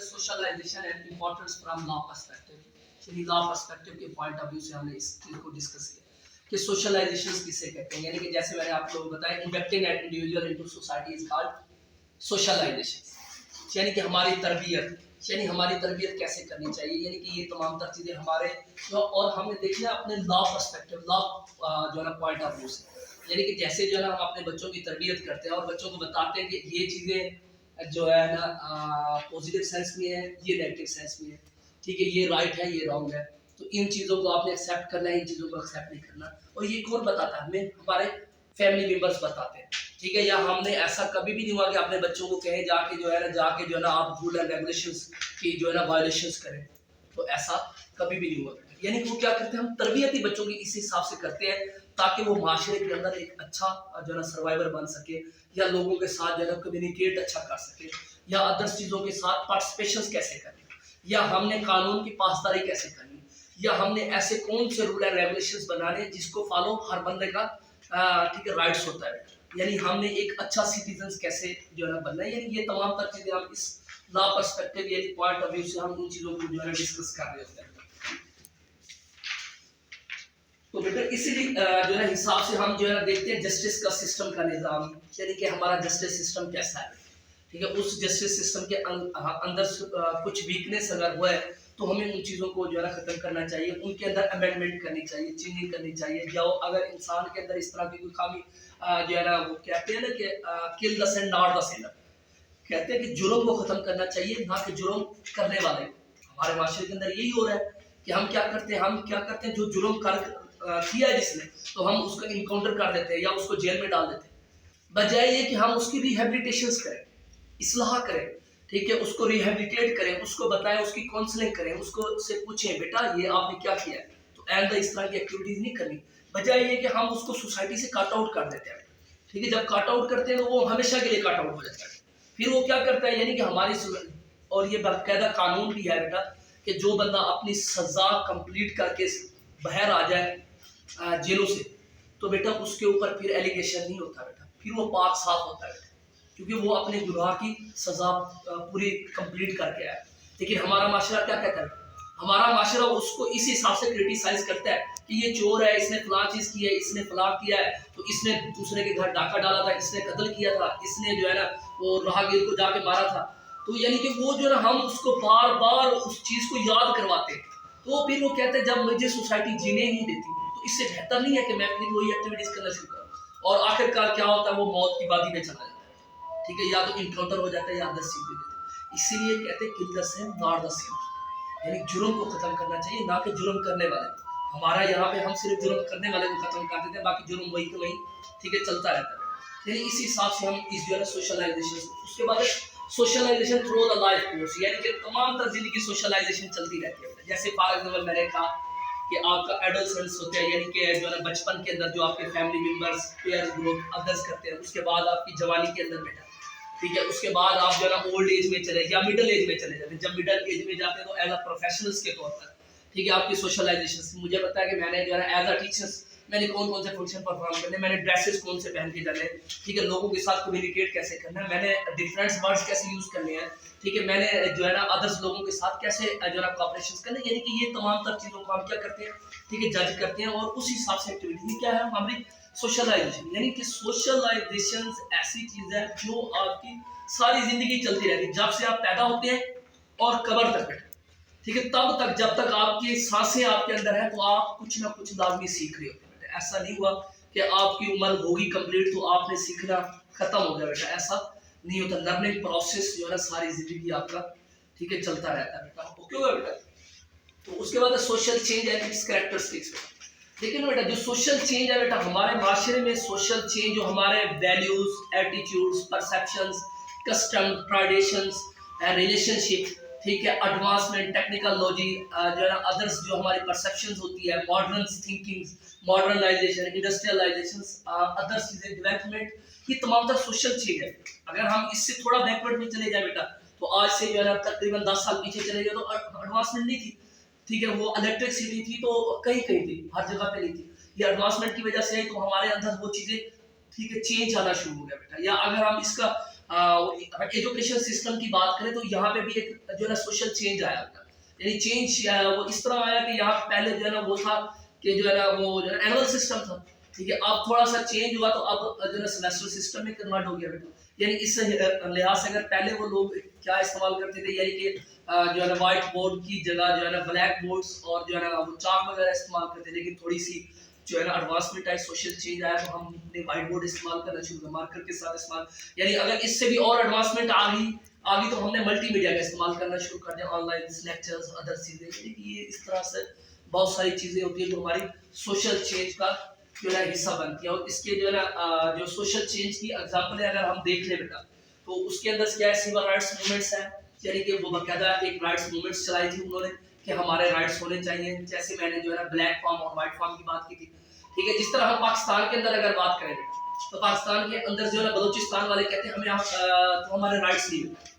Socialisation and importance from law perspective. यानी law perspective के point of view से हमने इस चीज को डिस्कस किया कि सोशलाइजेशन किसे कहते हैं। यानी कि जैसे मैंने आप लोगों को बताया, inducting an individual into society is called socialization. यानी कि हमारी तरबियत, यानी हमारी तरबियत कैसे करनी चाहिए, यानी कि ये तमाम तर चीज़ें हमारे और हमने देखी ना अपने लॉ पर्सपेक्टिव, लॉ जो है ना पॉइंट ऑफ व्यू से। यानी कि जैसे जो है ना हम अपने बच्चों की तरबियत करते हैं और बच्चों को बताते हैं कि ये चीज़ें जो है ना पॉजिटिव सेंस में है, ये नेगेटिव सेंस में है, ठीक है, ये राइट है, ये रॉन्ग है, तो इन चीज़ों को आपने एक्सेप्ट करना है, इन चीज़ों को एक्सेप्ट नहीं करना। और ये कौन बताता है हमें? हमारे फैमिली मेम्बर्स बताते हैं, ठीक है। या हमने ऐसा कभी भी नहीं हुआ कि अपने बच्चों को कहें जाके जो है ना आप रूल एंड रेगुलेशंस की जो है ना वायलेशंस करें, तो ऐसा कभी भी नहीं हुआ। यानी कि वो क्या करते हैं, हम तरबियत ही बच्चों की इस हिसाब से करते हैं ताकि वो माशरे के अंदर एक अच्छा जो है ना सर्वाइवर बन सके, या लोगों के साथ जो है ना कम्युनिकेट अच्छा कर सके, या अदर्स चीज़ों के साथ पार्टिसिपेशन कैसे करनी, या हमने कानून की पासदारी कैसे करनी, या हमने ऐसे कौन से रूल एंड रेगुलेशंस बनाने जिसको फॉलो हर बंदे का ठीक है राइट्स होता है। यानी हमने एक अच्छा सिटीजन कैसे जो है ना बनना है। यानी ये तमाम तर चीज़ें हम इस लॉ पर्सपेक्टिव यानी पॉइंट ऑफ व्यू से हम उन चीज़ों को जो है डिस्कस कर रहे होते हैं। तो बेटा इसी जो है हिसाब से हम जो है देखते हैं जस्टिस का सिस्टम का निज़ाम, यानी कि हमारा जस्टिस सिस्टम कैसा है, ठीक है। उस जस्टिस सिस्टम के अंदर कुछ वीकनेस अगर हुआ है तो हमें उन चीज़ों को जो है ना ख़त्म करना चाहिए, उनके अंदर अमेंडमेंट करनी चाहिए, चेंजिंग करनी चाहिए। या अगर इंसान के अंदर इस तरह की कोई खामी जो है ना, वो कहते हैं ना कि kill the sin not the sinner, कहते हैं कि जुर्म को ख़त्म करना चाहिए ना कि जुर्म करने वाले। हमारे माशरे के अंदर यही हो रहा है कि हम क्या करते हैं जो जुर्म किया है जिसने, तो हम उसको इनकाउंटर कर देते हैं या उसको जेल में डाल देते हैं, बजाय ये कि हम उसकी रिहेबिलिटेशन करें, इस्लाह करें, ठीक है, उसको रिहेबिलिटेट करें, उसको बताएं, उसकी काउंसलिंग करें, उसको से पूछें बेटा ये आपने क्या किया है, तो आइंदा इस तरह की एक्टिविटीज नहीं करनी। बजाय ये कि हम उसको सोसाइटी से काट आउट कर देते हैं, ठीक है। जब काट आउट करते हैं तो वो हमेशा के लिए काट आउट हो जाता है। फिर वो क्या करता है, यानी कि हमारी और ये बाकायदा कानून भी है बेटा कि जो बंदा अपनी सजा कंप्लीट करके बाहर आ जाए जेलों से, तो बेटा उसके ऊपर फिर एलिगेशन नहीं होता बेटा, फिर वो पाक साफ होता है बेटा, क्योंकि वो अपने गुनाह की सजा पूरी कंप्लीट करके आया। लेकिन हमारा माशरा क्या कहता है, हमारा माशरा उसको इस हिसाब से क्रिटिसाइज करता है कि ये चोर है, इसने फलां चीज़ की है, इसने फलां किया है, तो इसने दूसरे के घर डाका डाला था, इसने कत्ल किया था, इसने जो है ना वो राहगीर को जाके मारा था। तो यानी कि वो जो है ना हम उसको बार बार उस चीज़ को याद करवाते हैं, तो फिर वो कहते हैं जब मुझे सोसाइटी जीने ही नहीं देती, तो इससे बेहतर नहीं है कि मैं फिर वही एक्टिविटीज़ करना शुरू करूँ। और आखिरकार क्या होता है, वो मौत की वादी में चला जाता है, ठीक है, या तो इनकाउंटर हो जाता है या 10 सीट दे देते हैं। इसीलिए कहते हैं kill the sin not the sinner, यानी जुर्म को खत्म करना चाहिए ना कि जुर्म करने वाले को। हमारा यहाँ पे हम सिर्फ जुर्म करने वाले को खत्म कर देते हैं, बाकी जुर्म वही के वही, ठीक है, चलता रहता है। यानी इस हिसाब से हम इस जो है सोशलाइजेशन, उसके बाद socialisation through the life course, यानी कि तमाम तर जिंदगी सोशलाइजेशन चलती रहती है। जैसे फॉर एग्जाम्पल मैंने कहा कि आपका एडोलसेंस होता है, यानी कि जो है बचपन के अंदर जो आपके family members pair growth others करते हैं, उसके बाद आपकी जवानी के अंदर बेटा, ठीक है, उसके बाद आप जो है ना ओल्ड एज में चले या मिडिल एज में चले जाते हैं। जब मिडिल एज में जाते हैं तो एज अ प्रोफेशनल्स के तौर पर, ठीक है, आपकी सोशलाइजेशन मुझे पता है कि मैंने जो है ना एज अ टीचर्स मैंने कौन कौन से फंक्शन परफॉर्म करने, मैंने ड्रेसेस कौन से पहन के जाने, ठीक है, लोगों के साथ कम्युनिकेट कैसे करना है, मैंने डिफरेंट वर्ड्स कैसे यूज करने हैं, ठीक है, मैंने जो है ना अदर्स लोगों के साथ कैसे जो है ना कोऑपरेशन करने। यानी कि ये तमाम तर चीज़ों को हम क्या करते हैं, ठीक है, जज करते हैं, और उस हिसाब से एक्टिविटी क्या है हमारी सोशलाइजेशन। यानी कि सोशलाइजेशन ऐसी चीज़ है जो आपकी सारी जिंदगी चलती रहती है, जब से आप पैदा होते हैं और कब्र तक बैठे, ठीक है, तब तक जब तक आपकी सांसें आपके अंदर है तो आप कुछ ना कुछ लाजमी सीख रहे होते हैं बेटा। ऐसा नहीं हुआ कि आपकी उम्र होगी कंप्लीट तो आपने सीखना खत्म हो गया बेटा, ऐसा नहीं होता। लर्निंग प्रोसेस जो है ना सारी जिंदगी आपका, ठीक है, चलता रहता है बेटा। ओके होगा बेटा। तो उसके बाद social change and it's characteristics. लेकिन बेटा जो सोशल चेंज है बेटा, हमारे माशरे में सोशल चेंज जो हमारे values, attitudes, perceptions, custom, traditions, relationship, ठीक है, एडवांसमेंट, टेक्निकोलॉजी, जो है ना अदर्स जो हमारी परसेप्शंस होती है, modern thinking, modernisation, industrialisation, others चीजें, डेवलपमेंट, ये तमाम तरह सोशल चेंज है। अगर हम इससे थोड़ा बैकवर्ड में चले जाए बेटा, तो आज से जो है ना तकरीबन 10 साल पीछे चले जाए तो एडवांसमेंट नहीं थी, ठीक है, वो इलेक्ट्रिसिटी थी तो कहीं कहीं थी, हर जगह पे नहीं थी। ये एडवांसमेंट की वजह से है तो हमारे अंदर वो चीजें, ठीक है, चेंज आना शुरू हो गया बेटा। या अगर हम इसका एजुकेशन सिस्टम की बात करें तो यहाँ पे भी एक जो है ना सोशल चेंज आया था। यानी चेंज वो इस तरह आया कि यहाँ पहले जो है ना वो था कि जो है ना वो जो है एनुअल सिस्टम था, ठीक है। अब थोड़ा सा चेंज हुआ तो अब जो है सेमेस्टर सिस्टम में कन्वर्ट हो गया बेटा। यानी इस लिहाज से अगर पहले वो लोग क्या इस्तेमाल करते थे, यानी कि जो है ना व्हाइट बोर्ड की जगह जो है ना ब्लैक बोर्ड्स और जो है ना वो चाक वगैरह इस्तेमाल करते थे, लेकिन थोड़ी सी जो है ना एडवांसमेंट आई, सोशल चेंज आया तो हमने व्हाइट बोर्ड इस्तेमाल करना शुरू किया, मार्कर के साथ इस्तेमाल। यानी अगर इससे भी और एडवांसमेंट आ गई तो हमने मल्टीमीडिया का इस्तेमाल करना शुरू कर दिया, ऑनलाइन लेक्चर्स, अदर चीजें। ये इस तरह से बहुत सारी चीजें होती है जो हमारी सोशल चेंज का जो है हिस्सा बनती है। और इसके जो है ना जो सोशल चेंज की एग्जाम्पल अगर हम देख ले बेटा, तो उसके अंदर क्या है, सिविल राइट्स मूवमेंट्स है, यानी कि वो बाकायदा एक राइट्स मूवमेंट्स चलाई थी उन्होंने कि हमारे राइट्स होने चाहिए। जैसे मैंने जो है ना ब्लैक फॉर्म और व्हाइट फॉर्म की बात की थी, ठीक है। जिस तरह हम पाकिस्तान के अंदर अगर बात करें तो पाकिस्तान के अंदर जो है ना बलूचिस्तान वाले कहते हैं हमें तो हमारे राइट्स नहीं मिलते,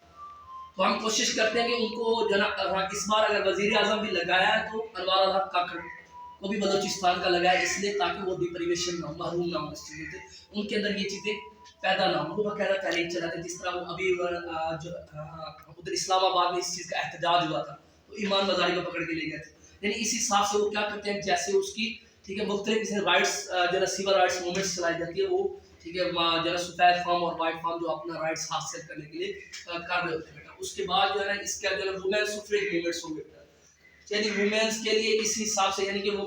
तो हम कोशिश करते हैं कि उनको जो ना इस बार अगर वजीर आजम भी लगाया है तो अनवार अल हक काकड़ को भी बलूचिस्तान का लगाया, इसलिए ताकि वो डिप्रीवेशन ना हो, महरूम ना हो इस चीज़ों से, उनके अंदर ये चीज़ें पैदा ना हो। वो बाकायदा तहरीक चलाते, जिस तरह वो अभी जो उधर इस्लामाबाद में इस चीज़ का एहतजाज हुआ था तो ईमान बाजारी को पकड़ के ले गए थे। यानी इसी हिसाब से वो क्या करते हैं, जैसे उसकी ठीक है मुख्तलिफ राइट्स जो है सिविल राइट्स मूवमेंट्स चलाई जाती है, वो ठीक है जो है सफेद फॉर्म और वाइट फॉर्म जो अपना राइट्स हासिल करने के लिए कर रहे होते हैं बेटा। उसके बाद जो है ना इसका जो है वुमेन सुफ्रेज मूवमेंट्स हो गए, यानी वुमेन्स के लिए इस हिसाब से, यानी कि वो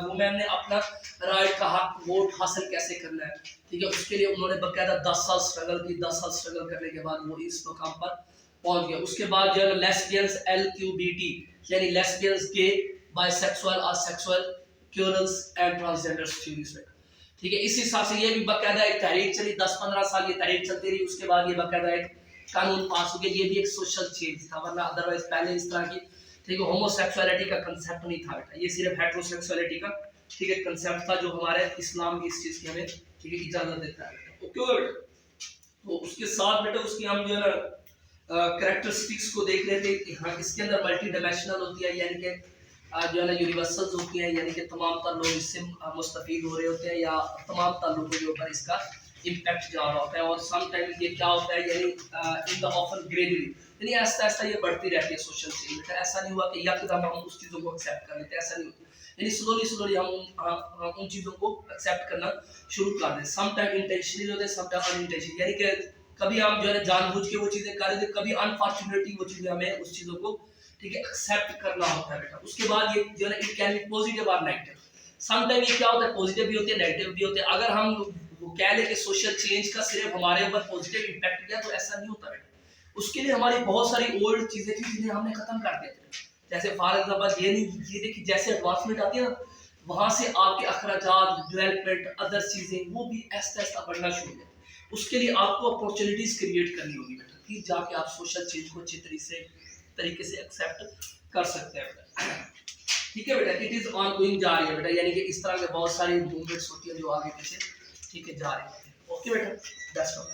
वुमेन ने अपना राइट का हक वोट हासिल कैसे करना है, ठीक है। उसके लिए उन्होंने बकायदा 10 साल स्ट्रगल की, 10 साल स्ट्रगल करने के बाद वो इस मुकाम पर पहुंच गया। उसके बाद जो है लेस्बियंस LQBT यानी lesbians, gay, bisexual, asexual, queers and transgender students, ठीक है। इस हिसाब से ये भी बकायदा एक तहरीक चली, 10-15 साल ये तहरीक चलती रही। उसके बाद ये बकायदा एक कानून पास हो गया। ये भी एक सोशल चेंज था, वरना अदरवाइज पहले इस तरह की ठीक है होमोसेक्सुअलिटी का कंसेप्ट नहीं था बेटा, ये सिर्फ हेटेरोसेक्सुअलिटी का ठीक है कंसेप्ट था, जो हमारे इस्लाम की इस चीज की हमें ठीक है इजाजत देता है। ओके बेटा, तो उसके साथ बेटा उसकी हम जो है ना कैरेक्टरिस्टिक्स को देख रहे थे कि हाँ इसके अंदर मल्टी डायमेंशनल होती है, यानी कि जो है ना यूनिवर्सल्स होती हैं, यानी कि तमाम तर लोग इससे मुस्तफीद हो रहे होते हैं या तमाम तर लोगों के ऊपर इसका इम्पैक्ट जा रहा होता है। और सम टाइम ये क्या होता है, यानी इन द ऑफन ग्रेजुअली, यानी ऐसा ऐसा ये बढ़ती रहती है सोशल चेंज। ऐसा नहीं हुआ कि यकदम हम उस चीज़ों को एक्सेप्ट कर लेते, ऐसा नहीं होता। यानी स्लोली हम उन चीज़ों को एक्सेप्ट करना शुरू कर दें। सम टाइम इंटेंशनली होते हैं, सम टाइम अनइंटेंशनली, यानी कि कभी हम जो है जानबूझ के वो चीज़ें कर रहे थे, कभी अनफॉर्चुनेटली वो चीज़ें हमें उस चीज़ों को ठीक है एक्सेप्ट करना होता है बेटा। उसके बाद ये जो है इट कैन बी पॉजिटिव और नेगेटिव। सम टाइम ये क्या होता है, पॉजिटिव भी होते हैं, नेगेटिव भी होते हैं। अगर हम वो कह लें कि सोशल चेंज का सिर्फ हमारे ऊपर पॉजिटिव इम्पैक्ट किया, तो ऐसा नहीं होता बेटा। उसके लिए हमारी बहुत सारी ओल्ड चीजें थी जिन्हें हमने खत्म कर दिया था। जैसे फॉर एग्जाम्पल ये नहीं, ये देखिए जैसे एडवांसमेंट आती है ना, वहां से आपके अखराजात, डेवलपमेंट, अदर चीजें वो भी ऐसा ऐसा बढ़ना शुरू हो। उसके लिए आपको अपॉर्चुनिटीज क्रिएट करनी होगी बेटा, फिर जाके आप सोशल चेंज को अच्छी तरीके से एक्सेप्ट कर सकते हैं बेटा। ठीक है बेटा, इट इज ऑन गोइंग जा रही है बेटा, यानी कि इस तरह के बहुत सारी मूवमेंट्स होती है जो आगे पीछे ठीक है जा रही है। ओके बेटा, दैट्स ऑल।